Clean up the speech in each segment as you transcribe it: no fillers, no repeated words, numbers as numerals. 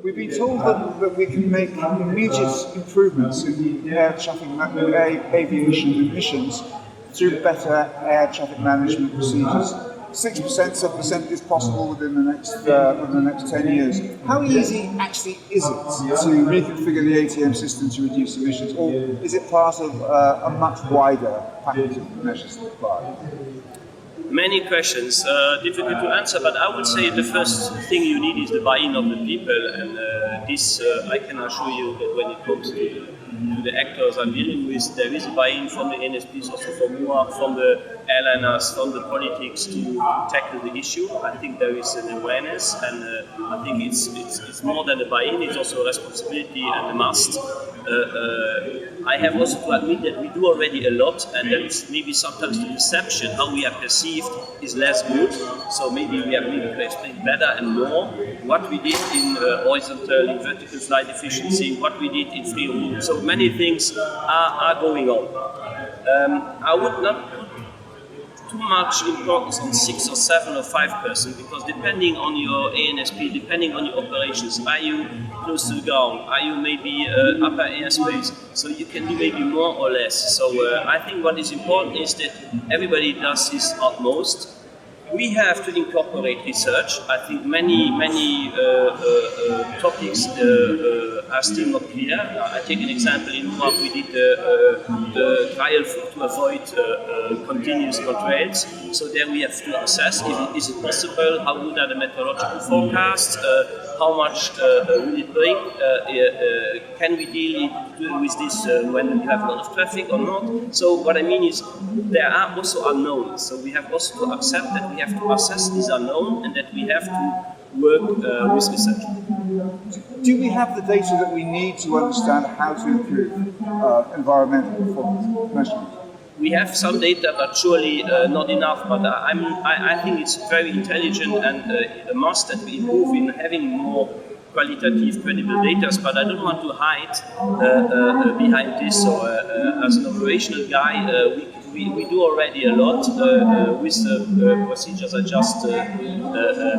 We've been told that we can make immediate improvements in air traffic aviation emissions through better air traffic management procedures. 6%, 7% is possible within the next 10 years. How easy actually is it to reconfigure the ATM system to reduce emissions, or is it part of a much wider package of measures required? Many questions, difficult to answer, but I would say the first thing you need is the buy-in of the people, and this I can assure you that when it comes to the actors I'm dealing with, there is a buy-in from the NSPs, also from the airliners, from the politics to tackle the issue. I think there is an awareness, and I think it's more than a buy-in, it's also a responsibility and a must. I have also to admit that we do already a lot, and that maybe sometimes the perception, how we are perceived, is less good. So maybe we have to explain better and more what we did in horizontal, in vertical flight efficiency, what we did in free room. So many things are going on. I would not put too much importance on 6 or 7 or 5%, because depending on your ANSP, depending on your operations, are you close to the ground, are you maybe upper airspace, so you can do maybe more or less. So I think what is important is that everybody does his utmost. We have to incorporate research. I think many topics are still not clear. I take an example. In Europe, we did the trial to avoid continuous contrails. So there we have to assess, is it possible, how good are the meteorological forecasts, how much will it bring, can we deal with this when you have a lot of traffic or not. So what I mean is, there are also unknowns. So we have also to accept that we have to assess these unknowns, and that we have to work with research. Do we have the data that we need to understand how to improve environmental performance measurement? We have some data, but surely not enough. But I think it's very intelligent and a must that we improve in having more qualitative, credible data. But I don't want to hide behind this. So as an operational guy, we do already a lot with the procedures I just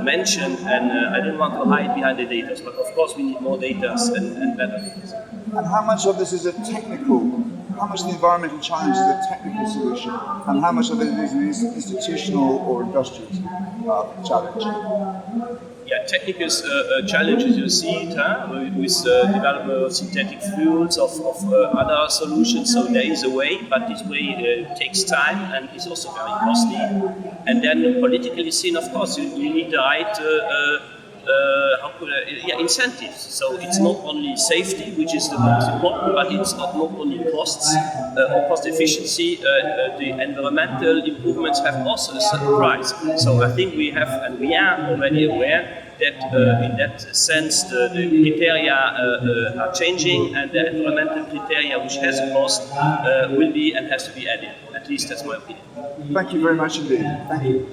mentioned, and I don't want to hide behind the data. But of course, we need more data and better data. And how much of this is a technical? How much of the environmental challenge is a technical solution, and how much of it is an institutional or industrial challenge? Yeah, technical challenges, you see it with development of synthetic fuels, of other solutions. So there is a way, but this way takes time and is also very costly. And then politically seen, of course, you need the right incentives. So it's not only safety, which is the most important, but it's not only costs or cost efficiency. The environmental improvements have also a certain price. So I think we have, and we are already aware that in that sense the criteria are changing, and the environmental criteria, which has a cost, will be and has to be added. At least that's my opinion. Thank you very much indeed. Thank you.